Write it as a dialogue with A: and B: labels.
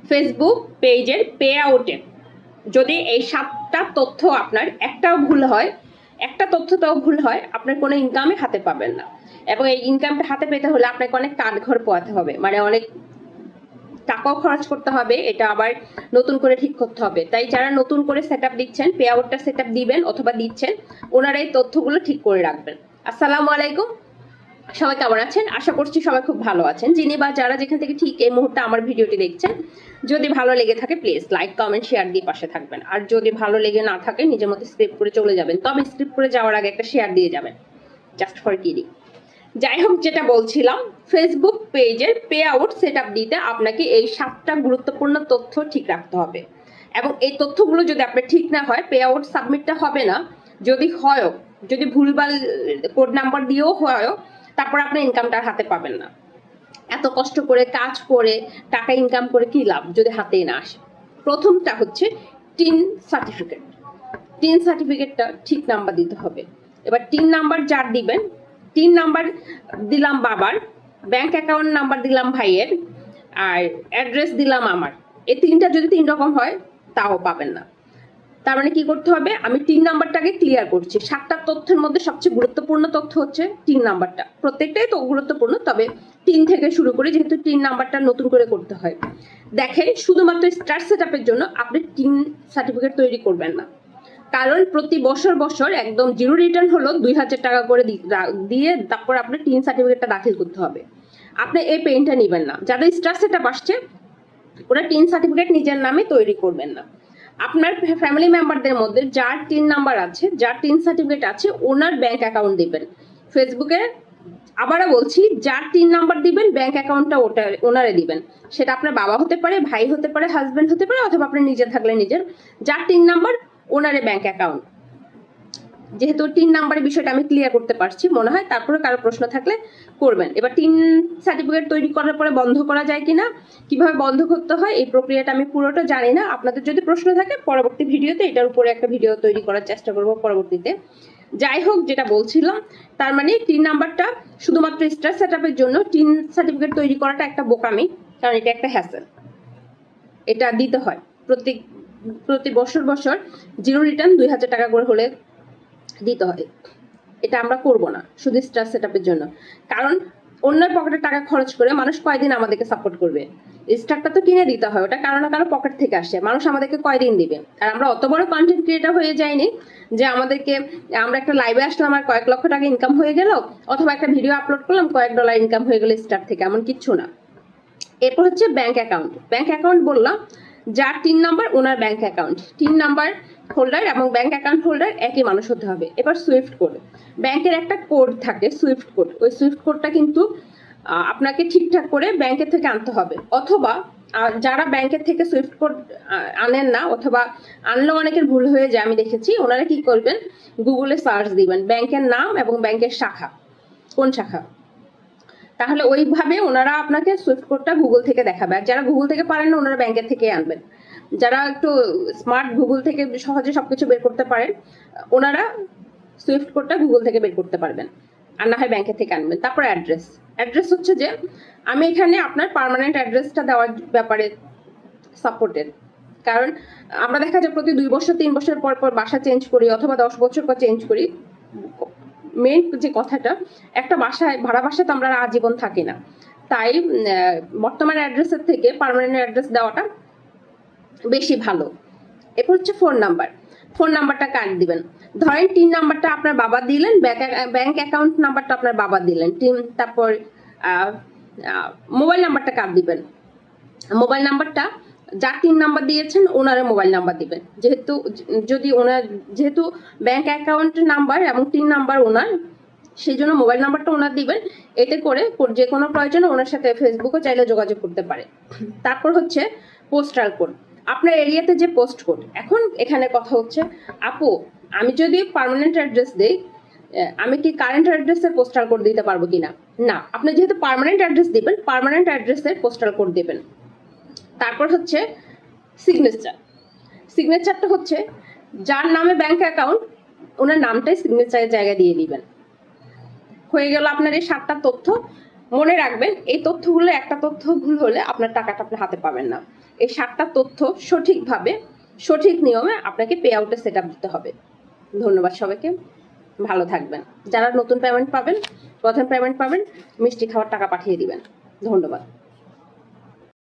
A: Facebook পেজের pay আউটে যদি এই 7টা তথ্য আপনার একটাও ভুল হয়, একটা তথ্যটাও ভুল হয়, আপনার কোনো ইনকামে হাতে পাবেন না। এবং এই ইনকামটা হাতে পেতে হলে আপনাকে অনেক কাঠখড় পোহাতে হবে, মানে অনেক টাকাও খরচ করতে হবে, এটা আবার নতুন করে ঠিক করতে হবে। তাই যারা নতুন করে সেটআপ দিচ্ছেন, পে আউটটা সেটআপ দিবেন অথবা দিচ্ছেন, ওনারা এই তথ্যগুলো ঠিক করে রাখবেন। আসসালামু আলাইকুম, সবাই কেমন আছেন? আশা করছি সবাই খুব ভালো আছেন। যিনি বা যারা যেখান থেকে ঠিক এই মুহূর্তে আমার ভিডিওটি দেখছেন, যদি ভালো লেগে থাকে প্লিজ লাইক কমেন্ট শেয়ার দিয়ে পাশে থাকবেন। আর যদি ভালো লেগে না থাকে নিজের মতো স্ক্রিপ্ট করে চলে যাবেন, তবে স্ক্রিপ্ট করে যাওয়ার আগে একটা শেয়ার দিয়ে যাবেন, জাস্ট ফর কিডিং। যাই হোক, যেটা বলছিলাম, ফেসবুক পেজের পে আউট সেট আপ দিতে আপনাকে এই 7টা গুরুত্বপূর্ণ তথ্য ঠিক রাখতে হবে। এবং এই তথ্যগুলো যদি আপনার ঠিক না হয়, পে আউট সাবমিটটা হবে না। যদি হয়ও, যদি ভুলভাল কোড নাম্বার দিয়েও হয়ও, তারপর আপনি ইনকামটা হাতে পাবেন না। এত কষ্ট করে কাজ করে টাকা ইনকাম করে কি লাভ যদি হাতেই না আসে? প্রথমটা হচ্ছে টিন সার্টিফিকেট। টিন সার্টিফিকেটটা ঠিক নাম্বার দিতে হবে। এবার টিন নাম্বার যার দিবেন, টিন নাম্বার দিলাম বাবার, ব্যাংক অ্যাকাউন্ট নাম্বার দিলাম ভাইয়ের, আর অ্যাড্রেস দিলাম আমার। এই তিনটা যদি 3 রকম হয় তাও পাবেন না। তার মানে কি করতে হবে? আমি 3 নাম্বারটাকে ক্লিয়ার করছি। 7টা তথ্যের মধ্যে সবচেয়ে গুরুত্বপূর্ণ তথ্য হচ্ছে 3 নাম্বারটা। প্রত্যেকটাই তো গুরুত্বপূর্ণ, তবে 3 থেকে শুরু করে, যেহেতু 3 নাম্বারটা নতুন করে করতে হয়। দেখেন, শুধুমাত্র স্টার সেটআপের জন্য আপনি 3 সার্টিফিকেট তৈরি করবেন না। কারণ প্রতি বছর একদম জিরো রিটার্ন হলো 2000 টাকা করে দিয়ে তারপর আপনার 3 সার্টিফিকেটটা দাখিল করতে হবে। আপনি এই পেইনটা নেবেন না। যাদের স্টার সেটআপ আসছে ওরা 3 সার্টিফিকেট নিজের নামে তৈরি করবেন না। আপনার ফ্যামিলি মেম্বারদের মধ্যে যার 3 নাম্বার আছে, যার 3 সার্টিফিকেট আছে, ওনার ব্যাংক অ্যাকাউন্ট দিবেন। ফেসবুকে আবারও বলছি, যার 3 নাম্বার দিবেন ব্যাংক অ্যাকাউন্টটা ওনারে দিবেন। সেটা আপনার বাবা হতে পারে, ভাই হতে পারে, হাজবেন্ড হতে পারে, অথবা আপনি নিজে থাকলে নিজের। যার 3 নাম্বার ওনারে ব্যাংক অ্যাকাউন্ট। যেহেতু 3 নাম্বারের বিষয়টা আমি ক্লিয়ার করতে পারছি মনে হয়, তারপরে কারো প্রশ্ন থাকলে করবেন। এবার 3 সার্টিফিকেট তৈরি করার পরে বন্ধ করা যায় কিনা, কিভাবে বন্ধ করতে হয়, এই প্রক্রিয়াটা আমি পুরোটা জানি না। আপনাদের যদি প্রশ্ন থাকে পরবর্তী ভিডিওতে এটার উপরে একটা ভিডিও তৈরি করার চেষ্টা করব পরবর্তীতে। যাই হোক, যেটা বলছিলাম, তার মানে 3 নাম্বারটা শুধুমাত্র স্টার সেটআপের জন্য 3 সার্টিফিকেট তৈরি করাটা একটা বোকামি, কারণ এটা একটা হ্যাসেল। এটা দিতে হয় প্রতি বছর জিরো রিটার্ন 2000 টাকা করে হলে দিতে হয়। এটা আমরা করব না শুধু স্টার সেটআপের জন্য। কারণ অন্যের পকেটে টাকা খরচ করে মানুষ কয়দিন আমাদেরকে সাপোর্ট করবে? স্টারটা তো কিনে দিতে হয়, ওটা কারো না কারো পকেট থেকে আসে। মানুষ আমাদেরকে কয়দিন দিবে? আর আমরা অত বড় কন্টেন্ট ক্রিয়েটর হয়ে যাইনি যে আমাদেরকে, আমরা একটা লাইভে আসলাম আর কয়েক লক্ষ টাকা ইনকাম হয়ে গেল, অথবা একটা ভিডিও আপলোড করলাম কয়েক ডলার ইনকাম হয়ে গেল স্টার থেকে, এমন কিচ্ছু না। এরপর হচ্ছে ব্যাংক অ্যাকাউন্ট। ব্যাংক অ্যাকাউন্ট বললাম, যার 3 নাম্বার ওনার ব্যাংক অ্যাকাউন্ট। 3 নাম্বার হোল্ডার এবং ব্যাংক অ্যাকাউন্ট হোল্ডার একই মানুষ হতে হবে। এবার সুইফট কোড, ব্যাংকের একটা কোড থাকে সুইফট কোড। ওই সুইফট কোডটা কিন্তু আপনাকে ঠিকঠাক করে ব্যাংকের থেকে আনতে হবে। অথবা যারা ব্যাংকের থেকে সুইফট কোড আনেন না, অথবা আনলেও অনেকের ভুল হয়ে যায় আমি দেখেছি, ওনারা কি করবেন, গুগলে সার্চ দিবেন ব্যাংকের নাম এবং ব্যাংকের শাখা, কোন শাখা। তাহলে ওইভাবে ওনারা আপনাকে সুইফট কোডটা গুগল থেকে দেখাবে। আর যারা গুগল থেকে পারেন না, ওনারা ব্যাংকের থেকে আনবেন। যারা একটু স্মার্ট, গুগল থেকে সহজে সবকিছু বের করতে পারেন, ওনারা সুইফট কোডটা গুগল থেকে বের করতে পারবেন, আর না হয় ব্যাংকের থেকে আনবেন। তারপর অ্যাড্রেস হচ্ছে যে, আমি এখানে আপনার পার্মানেন্ট অ্যাড্রেসটা দেওয়ার ব্যাপারে সাপোর্টেড। কারণ আমরা দেখা যায় প্রতি 2 বছর 3 বছর পর বাসা চেঞ্জ করি, অথবা 10 বছর পর চেঞ্জ করি। মেইন যে কথাটা, একটা বাসায়, ভাড়া বাসায় তো আমরা আজীবন থাকি না। তাই বর্তমান অ্যাড্রেসের থেকে পার্মানেন্ট অ্যাড্রেস দেওয়াটা বেশি ভালো। এরপর হচ্ছে ফোন নাম্বারটা কার দিবেন। ধরেন 3 নাম্বারটা আপনার বাবা দিলেন, ব্যাংক অ্যাকাউন্ট নাম্বারটা আপনার বাবা দিলেন, তারপর মোবাইল নাম্বারটা কার দিবেন। মোবাইল নাম্বারটা যার 3 নাম্বার দিয়েছেন ওনার মোবাইল নাম্বার দিবেন। যেহেতু ব্যাংক অ্যাকাউন্ট নাম্বার এবং 3 নাম্বার ওনার, সেই জন্য মোবাইল নাম্বারটা ওনার দিবেন। এতে করে যে কোনো প্রয়োজনে ওনার সাথে ফেসবুকে চাইলে যোগাযোগ করতে পারে। তারপর হচ্ছে পোস্টাল কোড, আপনার এরিয়াতে যে পোস্ট কোড। এখন এখানে কথা হচ্ছে, আপু আমি যদি পার্মানেন্ট অ্যাড্রেস দেই, আমি কি কারেন্ট অ্যাড্রেসের পোস্টাল কোড দিতে পারবো কিনা? না, আপনি যেহেতু পার্মানেন্ট অ্যাড্রেস দিবেন, পার্মানেন্ট অ্যাড্রেসের পোস্টাল কোড দিবেন। তারপর হচ্ছে সিগনেচারটা হচ্ছে, যার নামে ব্যাংক অ্যাকাউন্ট ওনার নামটাই সিগনেচারের জায়গা দিয়ে দিবেন। হয়ে গেল আপনার এই 7টা তথ্য। মনে রাখবেন এই তথ্যগুলো একটা তথ্য ভুল হলে আপনার টাকাটা আপনি হাতে পাবেন না। এই 7টা তথ্য সঠিকভাবে সঠিক নিয়মে আপনাকে পে আউটে সেট আপ দিতে হবে। ধন্যবাদ সবাইকে, ভালো থাকবেন। যারা নতুন পেমেন্ট পাবেন, প্রথম পেমেন্ট পাবেন, মিষ্টি খাওয়ার টাকা পাঠিয়ে দিবেন। ধন্যবাদ।